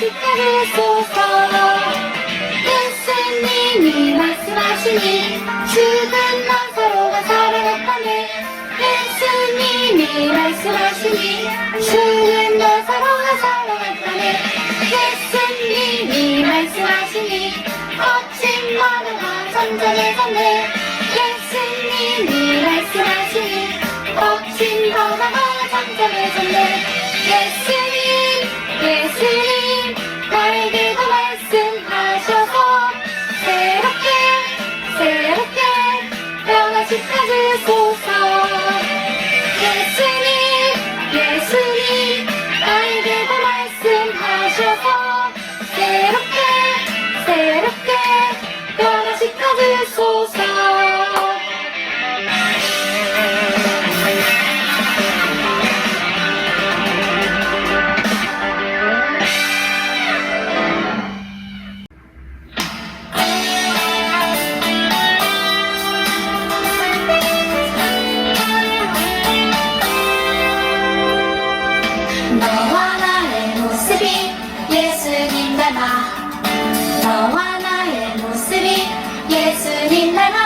지켜주소서. 예수님이 말씀하시니 죽은 나사로가 살아났다네. 예수님이 말씀하시니 죽은 나사로가 살아났다네. 예수님이 말씀하시니 거친 바다가 잠잠해졌네. 예수님이 말씀하시니 거친 바다가 잠잠해졌네. 예수님 나에게도 말씀하셔서 새롭게 변화시켜주소서. 예수님 나에게도 말씀하셔서 새롭게 변화시켜주소서. 너와 나의 모습이 예수님 닮아. 너와 나의 모습이 예수님 닮아.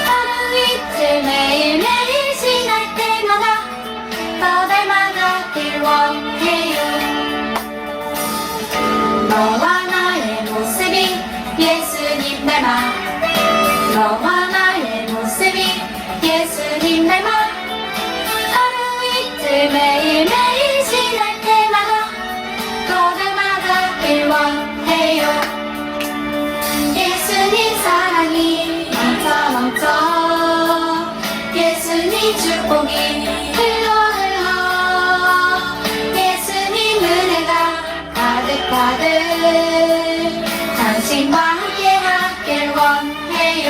하루 이틀 매일매일 지날 때마다 더 닮아가길 원해요. 너와 나의 모습이 예수님 닮아. 너와 나의 모습이 예수님 닮아. 하루 이틀 매일매일 지날 때마다 더 닮아가길 원해요. 예수님 사랑이 넘쳐 예수님 축복이 흘러 예수님 은혜가 가득 당신과 함께 하길 원해요.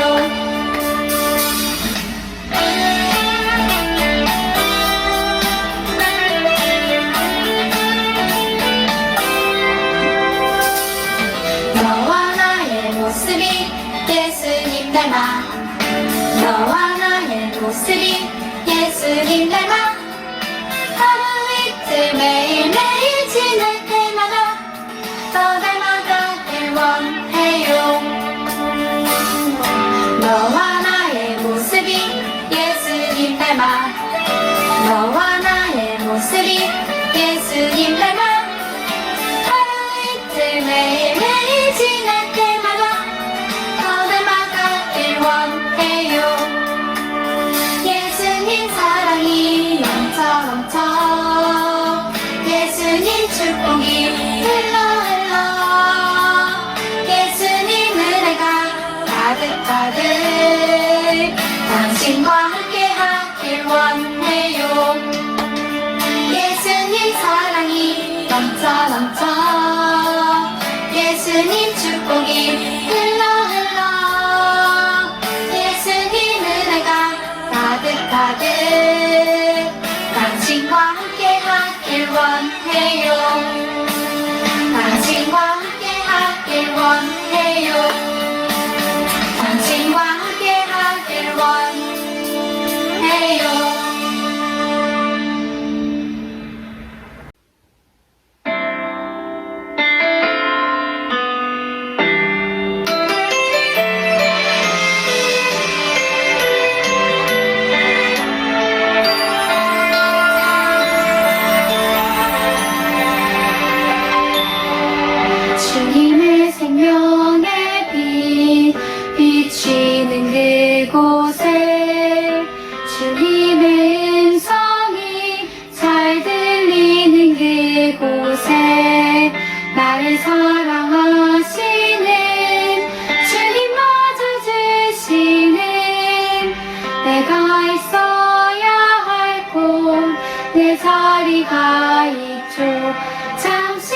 너와 나의 모습이 예수님 닮아. 너와 나의 모습이 예수님 닮아. 하루 이틀 매일매일 지날 때마다 더 닮아가길 원해요. 너와 나의 모습이 예수님 닮아. 너와 나의 모습이 예수님 닮아. 하루 이틀 매일매일 지날 때마다 더 닮아가길 원해요. 예수님 사랑이 넘쳐 예수님 축복이 흘러 예수님 은혜가 가득 당신과 함께 하길 원해요. 예수님 사랑이 넘쳐 예수님 축복이 흘러 예수님 은혜가 가득 당신과 함께 하길 원해요. 당신과 함께 하길 원해요. 당신과 함께 하길 원해요. 주님의 생명의 빛 비치는 그곳에 주님의 음성이 잘 들리는 그곳에 나를 사랑하시는 주님 맞아주시는 내가 있어야 할 곳 내 자리가 있죠. 잠시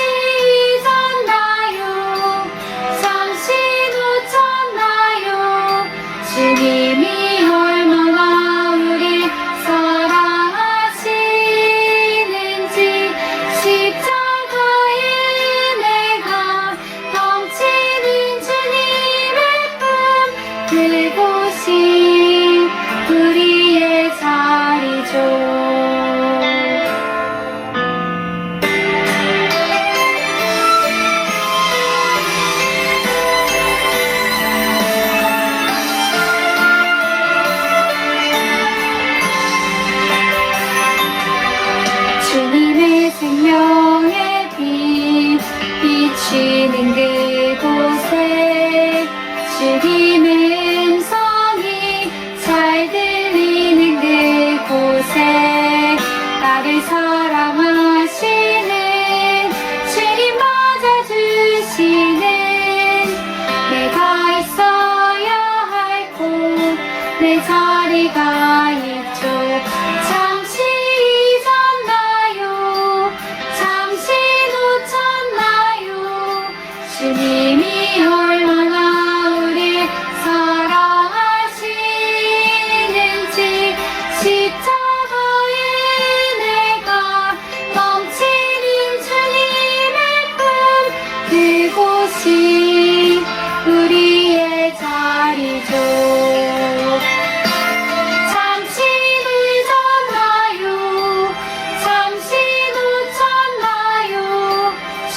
잊었나요? 잠시 놓쳤나요? 주님이 얼마나 우리 사랑하시는지 십자가의 은혜가 넘치는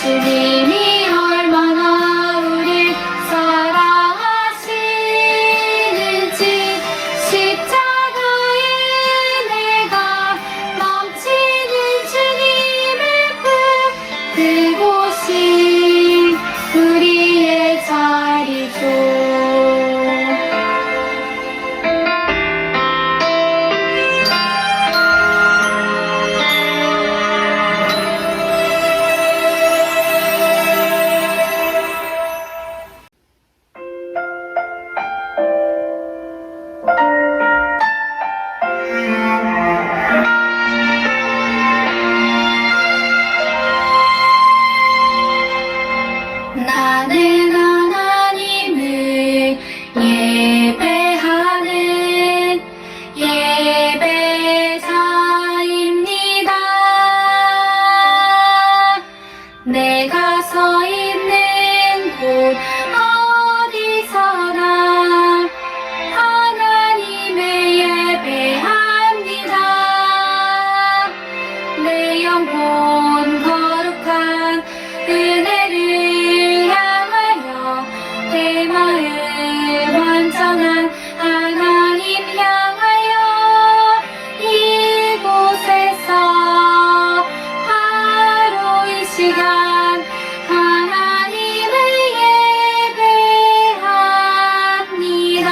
주님이 얼마나 우릴 사랑하시는지 십자가에 내가 넘치는 주님의 품 그곳이 우리의 자리죠. 나는 하나님을 예배하는 예배자입니다. 내가 서 있는 곳 어디서나 하나님을 예배합니다. 내 영혼 거룩한 은혜를 향하여 내 마음 완전한 하나님 향하여 이곳에서 바로 이 시간 하나님을 예배합니다.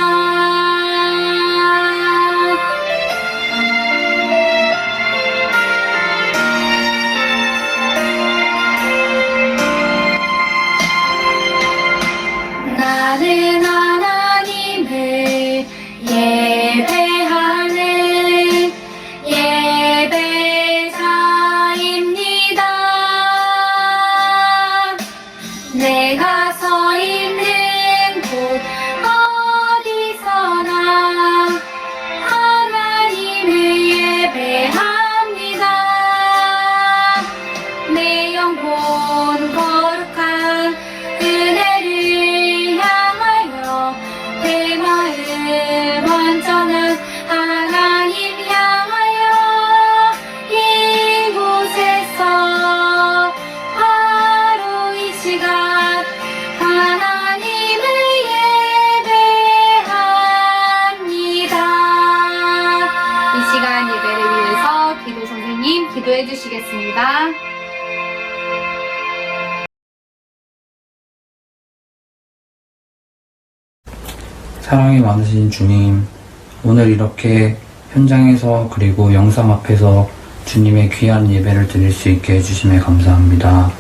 나는 하나님을 예배하는 예배자입니다. 내가 서 있는 곳 어디서나 하나님을 예배합니다. 내 영혼 거룩한 은혜를 향하여 내 마음 완전한 하나님 향하여 이곳에서 바로 이 시간 하나님을 예배합니다. 이 시간 예배를 위해서 기도 선생님 기도해 주시겠습니다. 사랑이 많으신 주님, 오늘 이렇게 현장에서 그리고 영상 앞에서 주님의 귀한 예배를 드릴 수 있게 해주심에 감사합니다.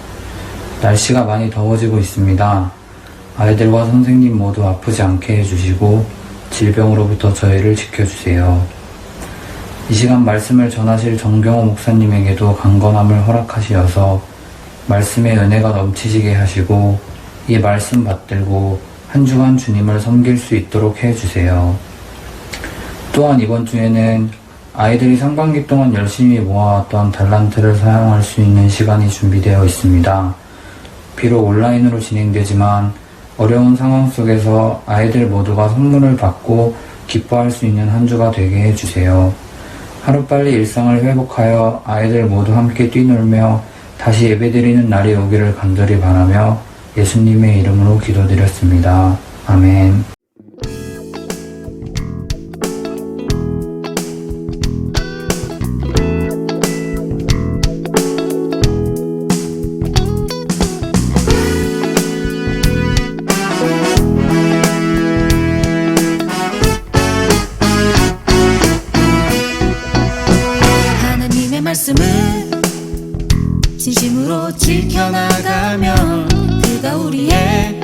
날씨가 많이 더워지고 있습니다. 아이들과 선생님 모두 아프지 않게 해주시고 질병으로부터 저희를 지켜주세요. 이 시간 말씀을 전하실 정경호 목사님에게도 강건함을 허락하시어서 말씀의 은혜가 넘치시게 하시고 이 말씀 받들고 한 주간 주님을 섬길 수 있도록 해주세요. 또한 이번 주에는 아이들이 상반기 동안 열심히 모아왔던 달란트를 사용할 수 있는 시간이 준비되어 있습니다. 비록 온라인으로 진행되지만 어려운 상황 속에서 아이들 모두가 선물을 받고 기뻐할 수 있는 한 주가 되게 해주세요. 하루빨리 일상을 회복하여 아이들 모두 함께 뛰놀며 다시 예배드리는 날이 오기를 간절히 바라며 예수님의 이름으로 기도드렸습니다. 아멘. 하나님의 말씀을 진심으로 지켜나가면 그가 우리의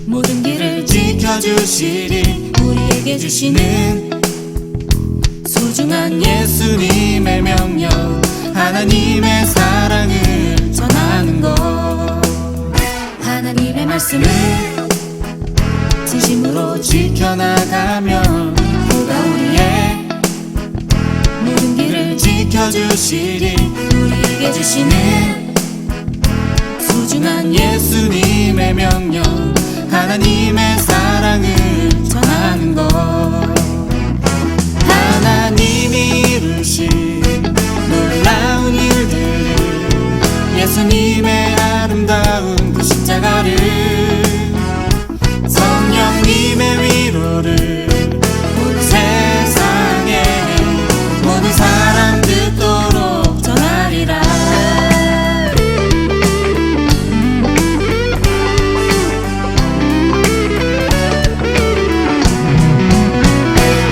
모든 길을 지켜주시리. 우리에게 주시는 소중한 예수님의 명령, 하나님의 사랑을 전하는 것. 하나님의 말씀을 진심으로 지켜나가면 그가 우리의 모든 길을 지켜주시리. 우리에게 주시는 소중한 예수님의 명령, 하나님의 사랑을 전하는 것. 하나님이 이루신 놀라운 일들을 예수님 예수님의 아름다운 그 십자가를 성령님의 위로를 온 세상에 모든 사람 듣도록 전하리라.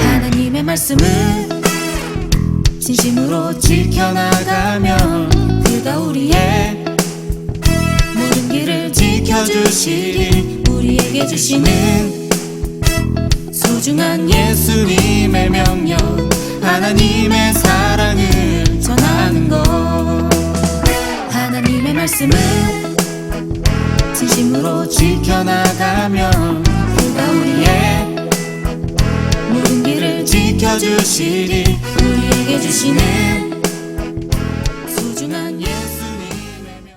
하나님의 말씀을 진심으로 지켜나가면 그가 우리의 모든 길을 지켜주시리. 우리에게 주시는 소중한 예수님의 명령, 하나님의 사랑을 전하는 것. 하나님의 말씀을 진심으로 지켜나가면 그가 우리의 모든 길을 지켜주시리. 우리에게 주시는 소중한 예수님의 명.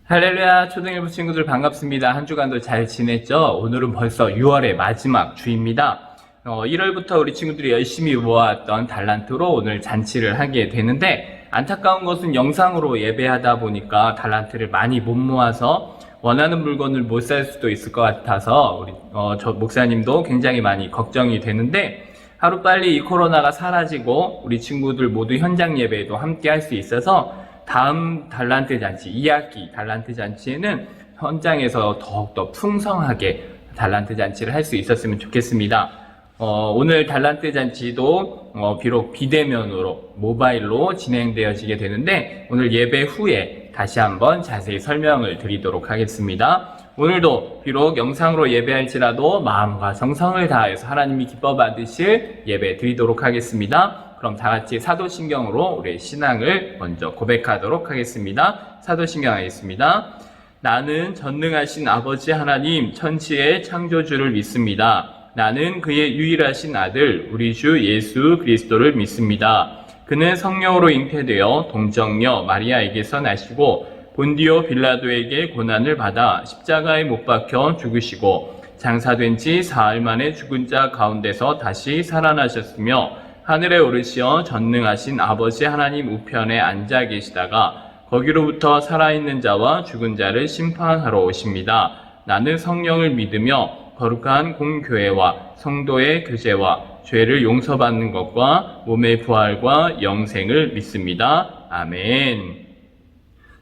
할렐루야, 초등일부 친구들 반갑습니다. 한 주간도 잘 지냈죠? 오늘은 벌써 6월의 마지막 주입니다. 1월부터 우리 친구들이 열심히 모아왔던 달란트로 오늘 잔치를 하게 되는데, 안타까운 것은 영상으로 예배하다 보니까 달란트를 많이 못 모아서 원하는 물건을 못 살 수도 있을 것 같아서 우리 저 목사님도 굉장히 많이 걱정이 되는데, 하루빨리 이 코로나가 사라지고 우리 친구들 모두 현장 예배에도 함께 할 수 있어서 다음 달란트 잔치, 2학기 달란트 잔치에는 현장에서 더욱더 풍성하게 달란트 잔치를 할 수 있었으면 좋겠습니다. 오늘 달란트 잔치도 비록 비대면으로 모바일로 진행되어지게 되는데, 오늘 예배 후에 다시 한번 자세히 설명을 드리도록 하겠습니다. 오늘도 비록 영상으로 예배할지라도 마음과 정성을 다해서 하나님이 기뻐 받으실 예배 드리도록 하겠습니다. 그럼 다 같이 사도신경으로 우리의 신앙을 먼저 고백하도록 하겠습니다. 사도신경 하겠습니다. 나는 전능하신 아버지 하나님 천지의 창조주를 믿습니다. 나는 그의 유일하신 아들 우리 주 예수 그리스도를 믿습니다. 그는 성령으로 잉태되어 동정녀 마리아에게서 나시고 본디오 빌라도에게 고난을 받아 십자가에 못 박혀 죽으시고 장사된 지 사흘 만에 죽은 자 가운데서 다시 살아나셨으며 하늘에 오르시어 전능하신 아버지 하나님 우편에 앉아 계시다가 거기로부터 살아있는 자와 죽은 자를 심판하러 오십니다. 나는 성령을 믿으며 거룩한 공교회와 성도의 교제와 죄를 용서받는 것과 몸의 부활과 영생을 믿습니다. 아멘.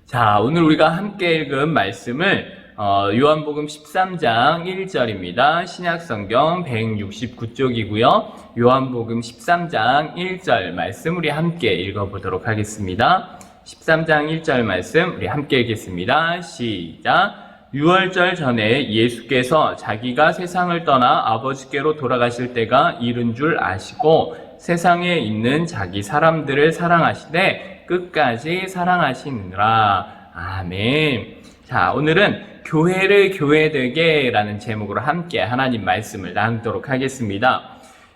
자, 오늘 우리가 함께 읽은 말씀을 요한복음 13장 1절입니다. 신약성경 169쪽이고요. 요한복음 13장 1절 말씀 우리 함께 읽어보도록 하겠습니다. 13장 1절 말씀 우리 함께 읽겠습니다. 시작. 6월절 전에 예수께서 자기가 세상을 떠나 아버지께로 돌아가실 때가 이른 줄 아시고 세상에 있는 자기 사람들을 사랑하시되 끝까지 사랑하시느라. 아멘. 자, 오늘은 교회를 교회되게 라는 제목으로 함께 하나님 말씀을 나누도록 하겠습니다.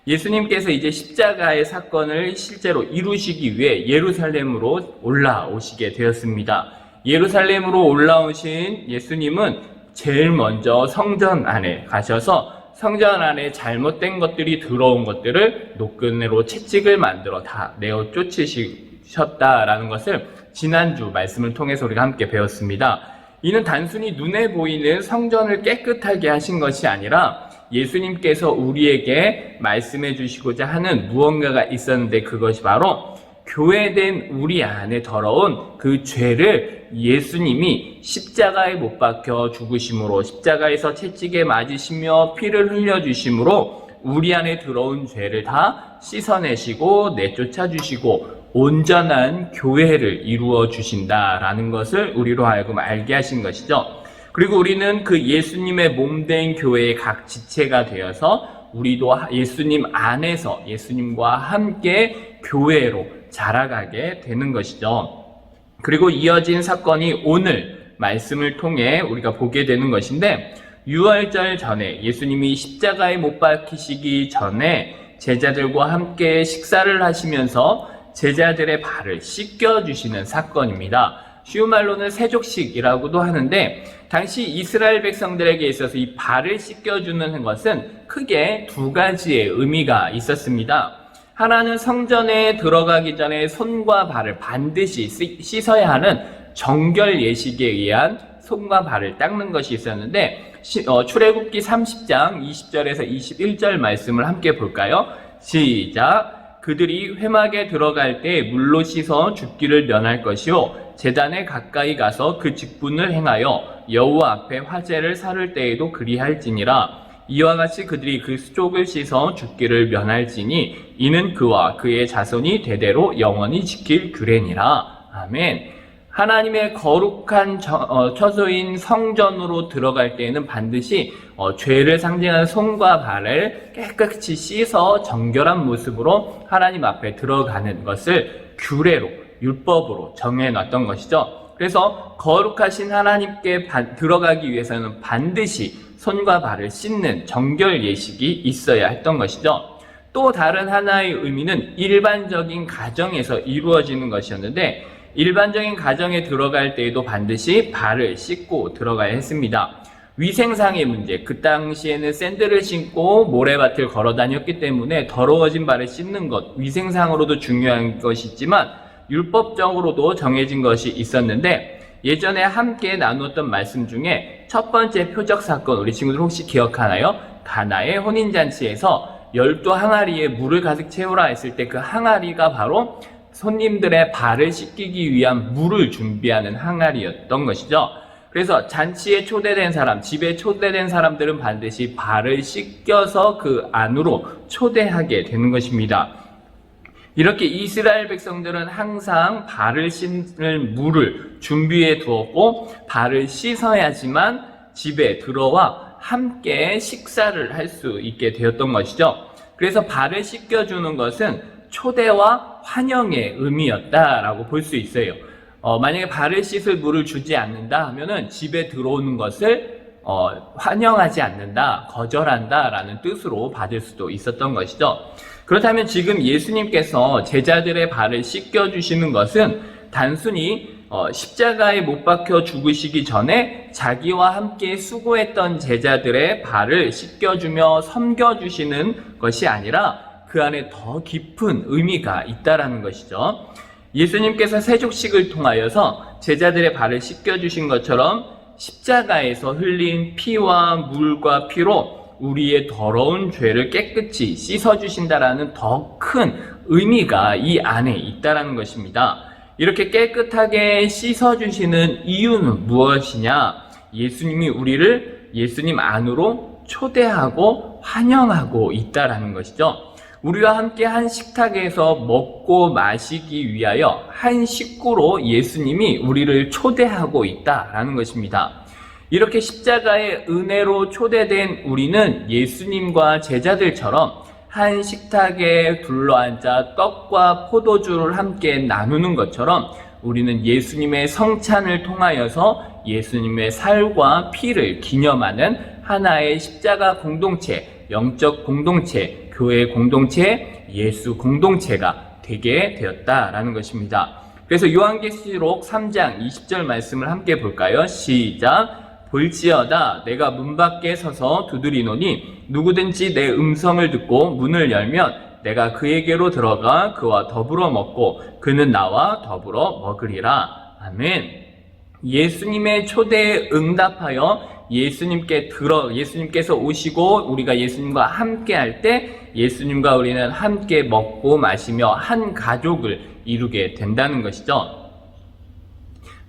예수님께서 이제 십자가의 사건을 실제로 이루시기 위해 예루살렘으로 올라오시게 되었습니다. 예루살렘으로 올라오신 예수님은 제일 먼저 성전 안에 가셔서 성전 안에 잘못된 것들이 들어온 것들을 노끈으로 채찍을 만들어 다 내어 쫓으셨다라는 것을 지난주 말씀을 통해서 우리가 함께 배웠습니다. 이는 단순히 눈에 보이는 성전을 깨끗하게 하신 것이 아니라 예수님께서 우리에게 말씀해 주시고자 하는 무언가가 있었는데, 그것이 바로 교회된 우리 안에 더러운 그 죄를 예수님이 십자가에 못 박혀 죽으심으로, 십자가에서 채찍에 맞으시며 피를 흘려주심으로 우리 안에 들어온 죄를 다 씻어내시고 내쫓아 주시고 온전한 교회를 이루어 주신다라는 것을 우리로 하여금 알게 하신 것이죠. 그리고 우리는 그 예수님의 몸된 교회의 각 지체가 되어서 우리도 예수님 안에서 예수님과 함께 교회로 자라가게 되는 것이죠. 그리고 이어진 사건이 오늘 말씀을 통해 우리가 보게 되는 것인데, 6월절 전에 예수님이 십자가에 못 박히시기 전에 제자들과 함께 식사를 하시면서 제자들의 발을 씻겨주시는 사건입니다. 쉬운 말로는 세족식이라고도 하는데, 당시 이스라엘 백성들에게 있어서 이 발을 씻겨주는 것은 크게 두 가지의 의미가 있었습니다. 하나는 성전에 들어가기 전에 손과 발을 반드시 씻어야 하는 정결 예식에 의한 손과 발을 닦는 것이 있었는데 출애굽기 30장 20절에서 21절 말씀을 함께 볼까요? 시작! 그들이 회막에 들어갈 때 물로 씻어 줍기를 면할 것이요 제단에 가까이 가서 그 직분을 행하여 여호와 앞에 화제를 사를 때에도 그리할지니라. 이와 같이 그들이 그 수족을 씻어 줍기를 면할지니 이는 그와 그의 자손이 대대로 영원히 지킬 규례니라. 아멘. 하나님의 거룩한 처소인 성전으로 들어갈 때에는 반드시 죄를 상징하는 손과 발을 깨끗이 씻어 정결한 모습으로 하나님 앞에 들어가는 것을 규례로, 율법으로 정해놨던 것이죠. 그래서 거룩하신 하나님께 들어가기 위해서는 반드시 손과 발을 씻는 정결 예식이 있어야 했던 것이죠. 또 다른 하나의 의미는 일반적인 가정에서 이루어지는 것이었는데 일반적인 가정에 들어갈 때에도 반드시 발을 씻고 들어가야 했습니다. 위생상의 문제, 그 당시에는 샌들을 신고 모래밭을 걸어 다녔기 때문에 더러워진 발을 씻는 것, 위생상으로도 중요한 것이 있지만 율법적으로도 정해진 것이 있었는데 예전에 함께 나누었던 말씀 중에 첫 번째 표적 사건, 우리 친구들 혹시 기억하나요? 가나의 혼인잔치에서 12항아리에 물을 가득 채우라 했을 때 그 항아리가 바로 손님들의 발을 씻기기 위한 물을 준비하는 항아리였던 것이죠. 그래서 잔치에 초대된 사람, 집에 초대된 사람들은 반드시 발을 씻겨서 그 안으로 초대하게 되는 것입니다. 이렇게 이스라엘 백성들은 항상 발을 씻는 물을 준비해 두었고 발을 씻어야지만 집에 들어와 함께 식사를 할 수 있게 되었던 것이죠. 그래서 발을 씻겨주는 것은 초대와 환영의 의미였다라고 볼 수 있어요. 만약에 발을 씻을 물을 주지 않는다 하면은 집에 들어오는 것을 환영하지 않는다, 거절한다 라는 뜻으로 받을 수도 있었던 것이죠. 그렇다면 지금 예수님께서 제자들의 발을 씻겨주시는 것은 단순히 십자가에 못 박혀 죽으시기 전에 자기와 함께 수고했던 제자들의 발을 씻겨주며 섬겨주시는 것이 아니라 그 안에 더 깊은 의미가 있다라는 것이죠. 예수님께서 세족식을 통하여서 제자들의 발을 씻겨주신 것처럼 십자가에서 흘린 피와 물과 피로 우리의 더러운 죄를 깨끗이 씻어주신다라는 더 큰 의미가 이 안에 있다라는 것입니다. 이렇게 깨끗하게 씻어주시는 이유는 무엇이냐? 예수님이 우리를 예수님 안으로 초대하고 환영하고 있다라는 것이죠. 우리와 함께 한 식탁에서 먹고 마시기 위하여 한 식구로 예수님이 우리를 초대하고 있다라는 것입니다. 이렇게 십자가의 은혜로 초대된 우리는 예수님과 제자들처럼 한 식탁에 둘러앉아 떡과 포도주를 함께 나누는 것처럼 우리는 예수님의 성찬을 통하여서 예수님의 살과 피를 기념하는 하나의 십자가 공동체, 영적 공동체, 교회 공동체, 예수 공동체가 되게 되었다라는 것입니다. 그래서 요한계시록 3장 20절 말씀을 함께 볼까요? 시작! 볼지어다 내가 문 밖에 서서 두드리노니 누구든지 내 음성을 듣고 문을 열면 내가 그에게로 들어가 그와 더불어 먹고 그는 나와 더불어 먹으리라. 아멘. 예수님의 초대에 응답하여 예수님께서 오시고 우리가 예수님과 함께 할 때 예수님과 우리는 함께 먹고 마시며 한 가족을 이루게 된다는 것이죠.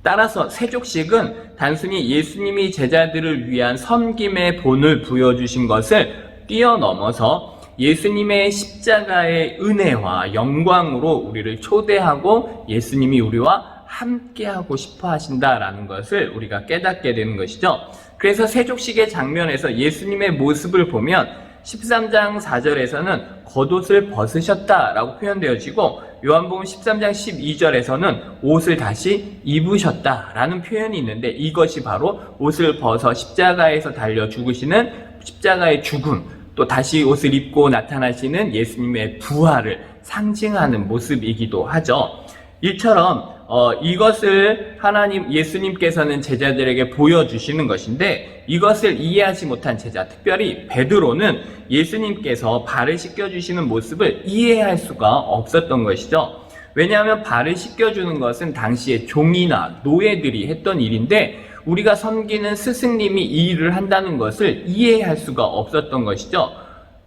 따라서 세족식은 단순히 예수님이 제자들을 위한 섬김의 본을 부여주신 것을 뛰어넘어서 예수님의 십자가의 은혜와 영광으로 우리를 초대하고 예수님이 우리와 함께하고 싶어 하신다라는 것을 우리가 깨닫게 되는 것이죠. 그래서 세족식의 장면에서 예수님의 모습을 보면 13장 4절에서는 겉옷을 벗으셨다라고 표현되어지고 요한복음 13장 12절에서는 옷을 다시 입으셨다라는 표현이 있는데 이것이 바로 옷을 벗어 십자가에서 달려 죽으시는 십자가의 죽음, 또 다시 옷을 입고 나타나시는 예수님의 부활을 상징하는 모습이기도 하죠. 이처럼 이것을 예수님께서는 제자들에게 보여주시는 것인데, 이것을 이해하지 못한 제자, 특별히 베드로는 예수님께서 발을 씻겨주시는 모습을 이해할 수가 없었던 것이죠. 왜냐하면 발을 씻겨주는 것은 당시에 종이나 노예들이 했던 일인데, 우리가 섬기는 스승님이 이 일을 한다는 것을 이해할 수가 없었던 것이죠.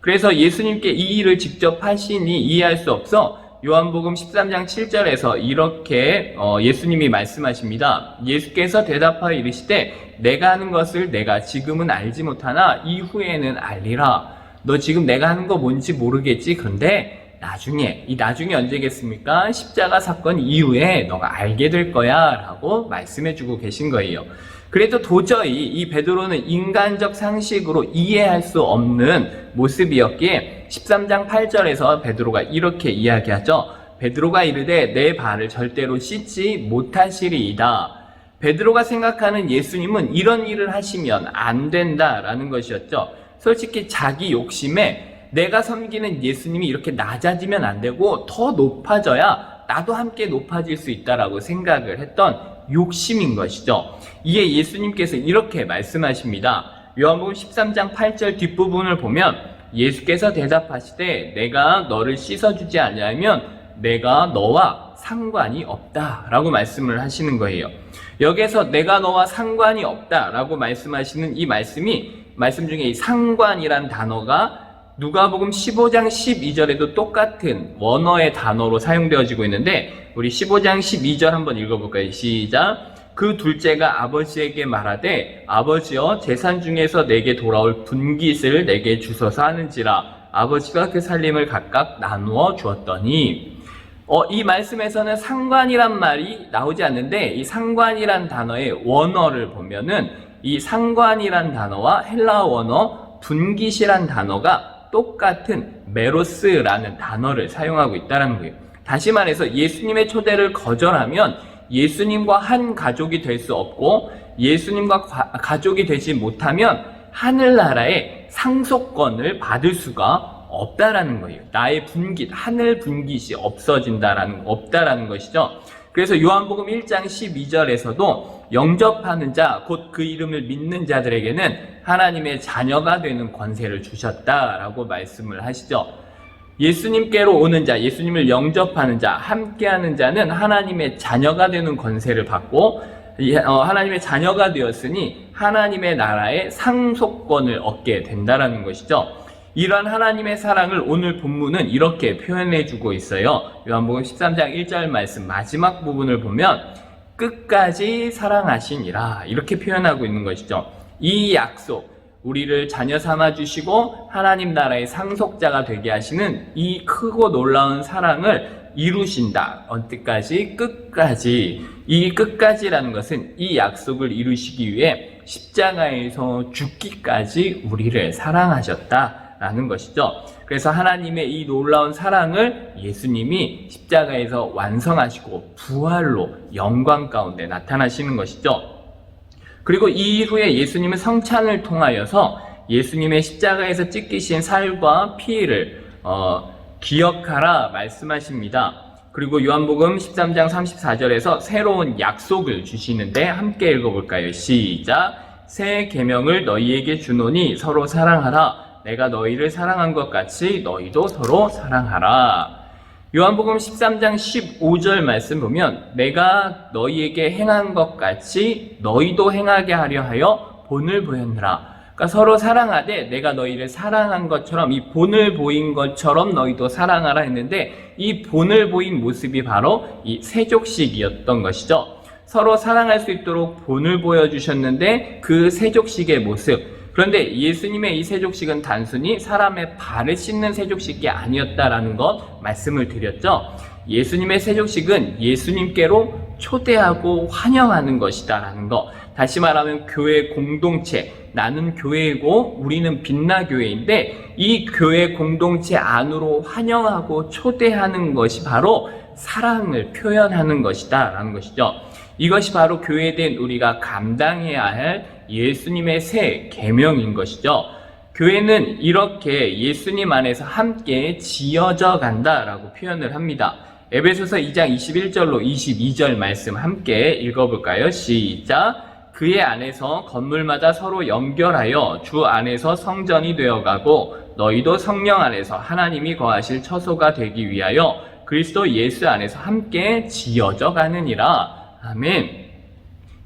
그래서 예수님께 이 일을 직접 하시니 이해할 수 없어 요한복음 13장 7절에서 이렇게 예수님이 말씀하십니다. 예수께서 대답하여 이르시되 내가 하는 것을 내가 지금은 알지 못하나 이후에는 알리라. 너 지금 내가 하는 거 뭔지 모르겠지? 그런데 나중에, 이 나중에 언제겠습니까? 십자가 사건 이후에 너가 알게 될 거야 라고 말씀해주고 계신 거예요. 그래도 도저히 이 베드로는 인간적 상식으로 이해할 수 없는 모습이었기에 13장 8절에서 베드로가 이렇게 이야기하죠. 베드로가 이르되 내 발을 절대로 씻지 못하시리이다. 베드로가 생각하는 예수님은 이런 일을 하시면 안 된다라는 것이었죠. 솔직히 자기 욕심에 내가 섬기는 예수님이 이렇게 낮아지면 안 되고 더 높아져야 나도 함께 높아질 수 있다라고 생각을 했던 욕심인 것이죠. 이에 예수님께서 이렇게 말씀하십니다. 요한복음 13장 8절 뒷부분을 보면 예수께서 대답하시되 내가 너를 씻어주지 않으면 내가 너와 상관이 없다라고 말씀을 하시는 거예요. 여기서 내가 너와 상관이 없다라고 말씀하시는 이 말씀 중에 이 상관이란 단어가 누가복음 15장 12절에도 똑같은 원어의 단어로 사용되어지고 있는데, 우리 15장 12절 한번 읽어볼까요? 시작. 그 둘째가 아버지에게 말하되 아버지여 재산 중에서 내게 돌아올 분깃을 내게 주소서 하는지라. 아버지가 그 살림을 각각 나누어 주었더니, 이 말씀에서는 상관이란 말이 나오지 않는데, 이 상관이란 단어의 원어를 보면은 이 상관이란 단어와 헬라어 원어 분깃이란 단어가 똑같은 메로스라는 단어를 사용하고 있다는 거예요. 다시 말해서 예수님의 초대를 거절하면 예수님과 한 가족이 될 수 없고, 예수님과 가족이 되지 못하면 하늘나라의 상속권을 받을 수가 없다라는 거예요. 나의 분깃, 하늘 분깃이 없다라는 것이죠. 그래서 요한복음 1장 12절에서도 영접하는 자, 곧 그 이름을 믿는 자들에게는 하나님의 자녀가 되는 권세를 주셨다라고 말씀을 하시죠. 예수님께로 오는 자, 예수님을 영접하는 자, 함께하는 자는 하나님의 자녀가 되는 권세를 받고, 하나님의 자녀가 되었으니 하나님의 나라의 상속권을 얻게 된다라는 것이죠. 이러한 하나님의 사랑을 오늘 본문은 이렇게 표현해주고 있어요. 요한복음 13장 1절 말씀 마지막 부분을 보면 끝까지 사랑하시니라 이렇게 표현하고 있는 것이죠. 이 약속, 우리를 자녀 삼아주시고 하나님 나라의 상속자가 되게 하시는 이 크고 놀라운 사랑을 이루신다. 언제까지? 끝까지. 이 끝까지라는 것은 이 약속을 이루시기 위해 십자가에서 죽기까지 우리를 사랑하셨다라는 것이죠. 그래서 하나님의 이 놀라운 사랑을 예수님이 십자가에서 완성하시고 부활로 영광 가운데 나타나시는 것이죠. 그리고 이 이후에 예수님은 성찬을 통하여서 예수님의 십자가에서 찢기신 살과 피를 기억하라 말씀하십니다. 그리고 요한복음 13장 34절에서 새로운 약속을 주시는데 함께 읽어볼까요? 시작. 새 계명을 너희에게 주노니 서로 사랑하라. 내가 너희를 사랑한 것 같이 너희도 서로 사랑하라. 요한복음 13장 15절 말씀 보면 내가 너희에게 행한 것 같이 너희도 행하게 하려 하여 본을 보였느라. 그러니까 서로 사랑하되 내가 너희를 사랑한 것처럼 이 본을 보인 것처럼 너희도 사랑하라 했는데, 이 본을 보인 모습이 바로 이 세족식이었던 것이죠. 서로 사랑할 수 있도록 본을 보여주셨는데 그 세족식의 모습, 그런데 예수님의 이 세족식은 단순히 사람의 발을 씻는 세족식이 아니었다라는 것 말씀을 드렸죠. 예수님의 세족식은 예수님께로 초대하고 환영하는 것이다라는 것. 다시 말하면 교회 공동체, 나는 교회이고 우리는 빛나교회인데 이 교회 공동체 안으로 환영하고 초대하는 것이 바로 사랑을 표현하는 것이다 라는 것이죠. 이것이 바로 교회된 우리가 감당해야 할 예수님의 새 계명인 것이죠. 교회는 이렇게 예수님 안에서 함께 지어져 간다라고 표현을 합니다. 에베소서 2장 21절로 22절 말씀 함께 읽어볼까요? 시작! 그의 안에서 건물마다 서로 연결하여 주 안에서 성전이 되어가고 너희도 성령 안에서 하나님이 거하실 처소가 되기 위하여 그리스도 예수 안에서 함께 지어져 가느니라. 아멘.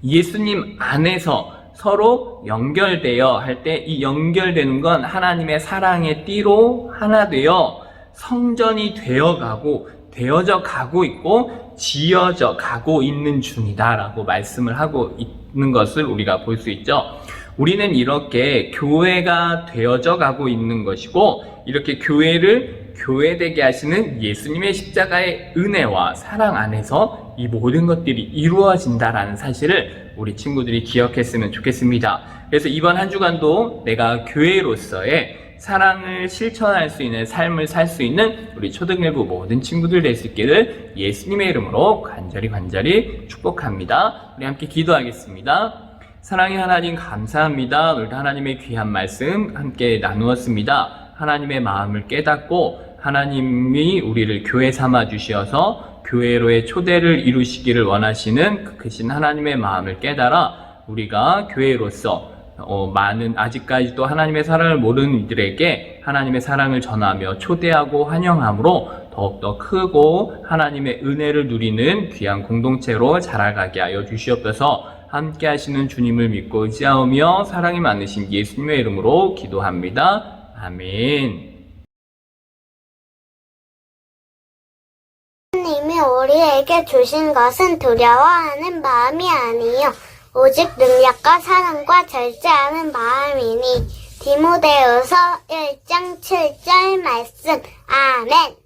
예수님 안에서 서로 연결되어 할 때 이 연결되는 건 하나님의 사랑의 띠로 하나 되어 성전이 되어가고 되어져 가고 있고 지어져 가고 있는 중이다라고 말씀을 하고 있는 것을 우리가 볼 수 있죠. 우리는 이렇게 교회가 되어져 가고 있는 것이고 이렇게 교회를 교회되게 하시는 예수님의 십자가의 은혜와 사랑 안에서 이 모든 것들이 이루어진다라는 사실을 우리 친구들이 기억했으면 좋겠습니다. 그래서 이번 한 주간도 내가 교회로서의 사랑을 실천할 수 있는 삶을 살 수 있는 우리 초등일부 모든 친구들 될 수 있기를 예수님의 이름으로 간절히 축복합니다. 우리 함께 기도하겠습니다. 사랑의 하나님 감사합니다. 오늘도 하나님의 귀한 말씀 함께 나누었습니다. 하나님의 마음을 깨닫고 하나님이 우리를 교회 삼아 주셔서 교회로의 초대를 이루시기를 원하시는 그 크신 하나님의 마음을 깨달아 우리가 교회로서 많은 아직까지도 하나님의 사랑을 모르는 이들에게 하나님의 사랑을 전하며 초대하고 환영함으로 더욱더 크고 하나님의 은혜를 누리는 귀한 공동체로 자라가게 하여 주시옵소서. 함께 하시는 주님을 믿고 의지하오며 사랑이 많으신 예수님의 이름으로 기도합니다. 아멘. 하나님이 우리에게 주신 것은 두려워하는 마음이 아니요 오직 능력과 사랑과 절제하는 마음이니 디모데후서 1장 7절 말씀. 아멘.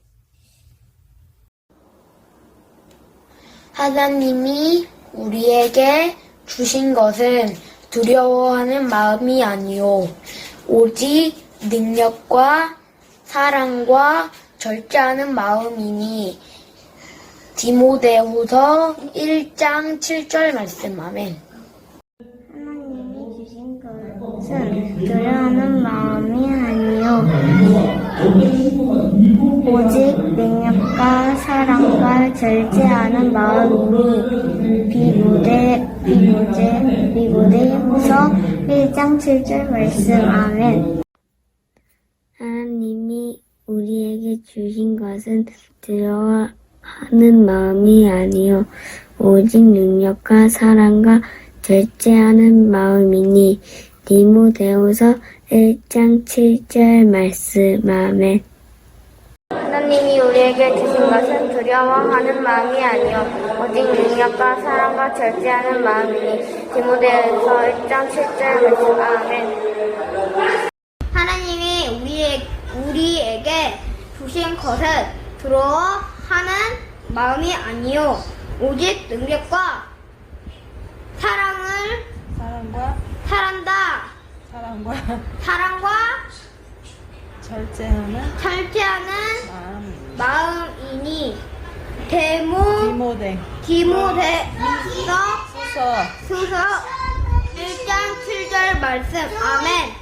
하나님이 우리에게 주신 것은 두려워하는 마음이 아니요 오직 능력과 사랑과 절제하는 마음이니 디모데후서 1장 7절 말씀. 아멘. 하나님이 주신 것은 두려워하는 마음이 아니요 오직 능력과 사랑과 절제하는 마음이니 디모데후서 1장 7절 말씀. 아멘. 하나님이 우리에게 주신 것은 두려워하는 마음이 아니요 오직 능력과 사랑과 절제하는 마음이니 디모데후서 1장 7절 말씀. 아멘. 하나님이 우리에게 주신 것은 두려워하는 마음이 아니요 오직 능력과 사랑과 절제하는 마음이니 디모데후서 1장 7절 말씀. 아멘. 하나님이 우리에게 주신 것은 두려워하는 마음이 아니요 오직 능력과 사랑과 절제하는 마음이니 디모데후서 1장 7절 말씀. 아멘.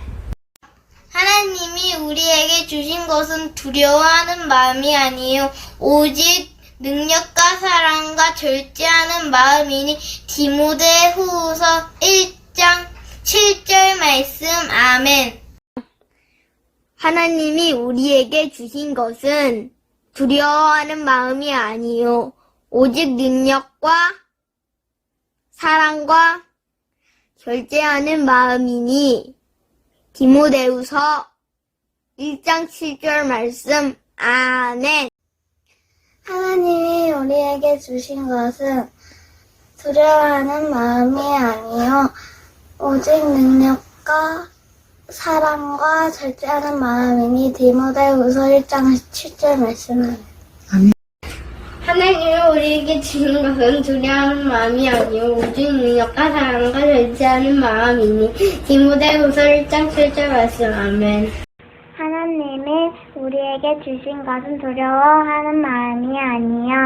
하나님이 우리에게 주신 것은 두려워하는 마음이 아니요 오직 능력과 사랑과 절제하는 마음이니 디모데후서 1장 7절 말씀. 아멘. 하나님이 우리에게 주신 것은 두려워하는 마음이 아니요 오직 능력과 사랑과 절제하는 마음이니 디모데후서 1장 7절 말씀. 아멘. 하나님이 우리에게 주신 것은 두려워하는 마음이 아니요 오직 능력과 사랑과 절제하는 마음이니 디모데후서 1장 7절 말씀. 하나님이 우리에게 주신 것은 두려워하는 마음이 아니요 오직 능력과 사랑과 절제하는 마음이니 디모데후서 1장 7절 말씀. 아멘. 하나님이 우리에게 주신 것은 두려워하는 마음이 아니요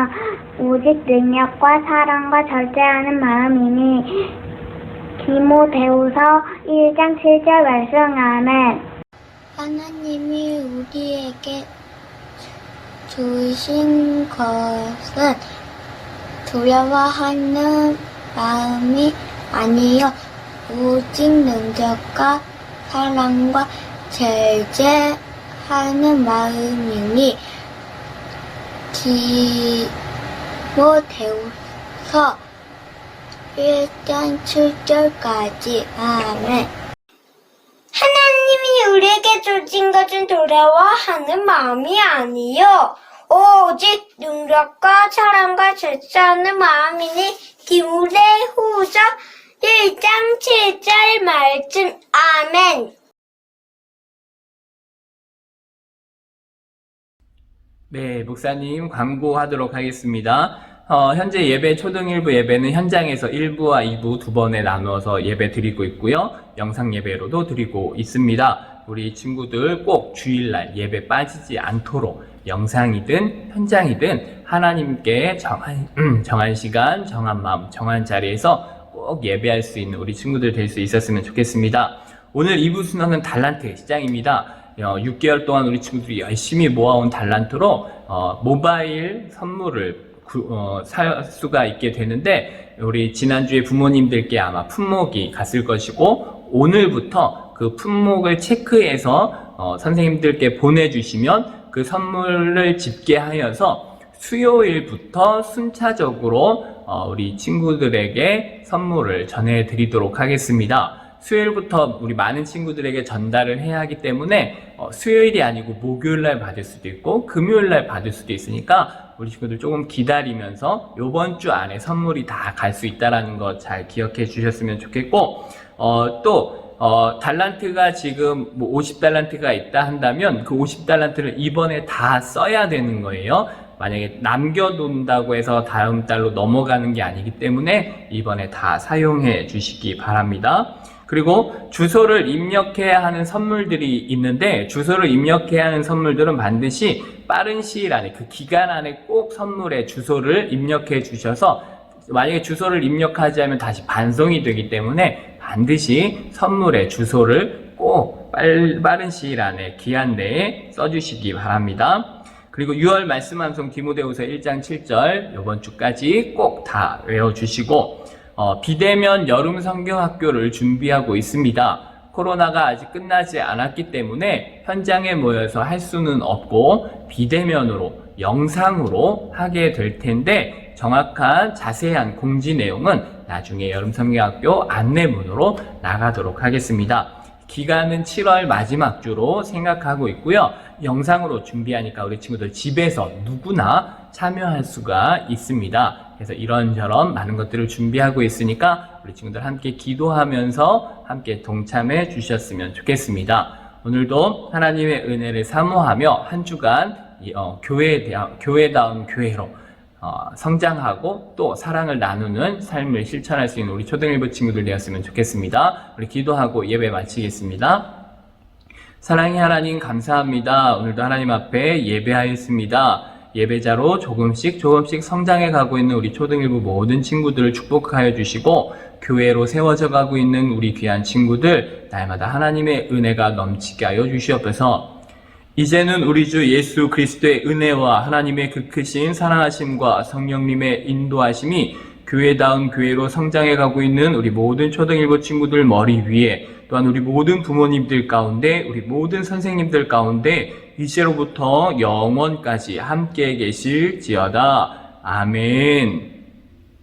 오직 능력과 사랑과 절제하는 마음이니 디모데후서 1장 7절 말씀. 아멘. 하나님이 우리에게 주신 것은 두려워하는 마음이 아니요 오직 능력과 사랑과 제재하는 마음이니 디모데후서 1장 7절까지. 아멘. 하나님이 우리에게 주신 것은 두려워하는 마음이 아니요 오직 능력과 사랑과 제사하는 마음이니 디모데후서 1장 7절 말씀. 아멘. 네, 목사님 광고하도록 하겠습니다. 현재 예배 초등 1부 예배는 현장에서 1부와 2부 두 번에 나누어서 예배 드리고 있고요. 영상 예배로도 드리고 있습니다. 우리 친구들 꼭 주일날 예배 빠지지 않도록 영상이든 현장이든 하나님께 정한 시간, 정한 마음, 정한 자리에서 꼭 예배할 수 있는 우리 친구들 될 수 있었으면 좋겠습니다. 오늘 2부 순서는 달란트 시장입니다. 6개월 동안 우리 친구들이 열심히 모아온 달란트로 모바일 선물을 살 수가 있게 되는데, 우리 지난주에 부모님들께 아마 품목이 갔을 것이고, 오늘부터 그 품목을 체크해서 선생님들께 보내주시면 그 선물을 집계하여서 수요일부터 순차적으로 우리 친구들에게 선물을 전해드리도록 하겠습니다. 수요일부터 우리 많은 친구들에게 전달을 해야 하기 때문에 수요일이 아니고 목요일날 받을 수도 있고 금요일날 받을 수도 있으니까 우리 친구들 조금 기다리면서 요번 주 안에 선물이 다 갈 수 있다는 거 잘 기억해 주셨으면 좋겠고, 또 달란트가 지금 뭐 50달란트가 있다 한다면 그 50달란트를 이번에 다 써야 되는 거예요. 만약에 남겨둔다고 해서 다음 달로 넘어가는 게 아니기 때문에 이번에 다 사용해 주시기 바랍니다. 그리고 주소를 입력해야 하는 선물들이 있는데, 주소를 입력해야 하는 선물들은 반드시 빠른 시일 안에, 그 기간 안에 꼭 선물에 주소를 입력해 주셔서, 만약에 주소를 입력하지 않으면 다시 반송이 되기 때문에 반드시 선물에 주소를 꼭 빠른 시일 안에 기한 내에 써주시기 바랍니다. 그리고 6월 말씀 암송 디모데후서 1장 7절 이번 주까지 꼭 다 외워주시고, 비대면 여름 성경학교를 준비하고 있습니다. 코로나가 아직 끝나지 않았기 때문에 현장에 모여서 할 수는 없고 비대면으로 영상으로 하게 될 텐데, 정확한 자세한 공지 내용은 나중에 여름 성경학교 안내문으로 나가도록 하겠습니다. 기간은 7월 마지막 주로 생각하고 있고요. 영상으로 준비하니까 우리 친구들 집에서 누구나 참여할 수가 있습니다. 그래서 이런저런 많은 것들을 준비하고 있으니까 우리 친구들 함께 기도하면서 함께 동참해 주셨으면 좋겠습니다. 오늘도 하나님의 은혜를 사모하며 한 주간 교회다운 교회로 성장하고 또 사랑을 나누는 삶을 실천할 수 있는 우리 초등일부 친구들 되었으면 좋겠습니다. 우리 기도하고 예배 마치겠습니다. 사랑의 하나님 감사합니다. 오늘도 하나님 앞에 예배하였습니다. 예배자로 조금씩 성장해 가고 있는 우리 초등일부 모든 친구들을 축복하여 주시고, 교회로 세워져 가고 있는 우리 귀한 친구들 날마다 하나님의 은혜가 넘치게 하여 주시옵소서. 이제는 우리 주 예수 그리스도의 은혜와 하나님의 그 크신 사랑하심과 성령님의 인도하심이 교회다운 교회로 성장해 가고 있는 우리 모든 초등일부 친구들 머리 위에, 또한 우리 모든 부모님들 가운데, 우리 모든 선생님들 가운데 이제로부터 영원까지 함께 계실지어다. 아멘.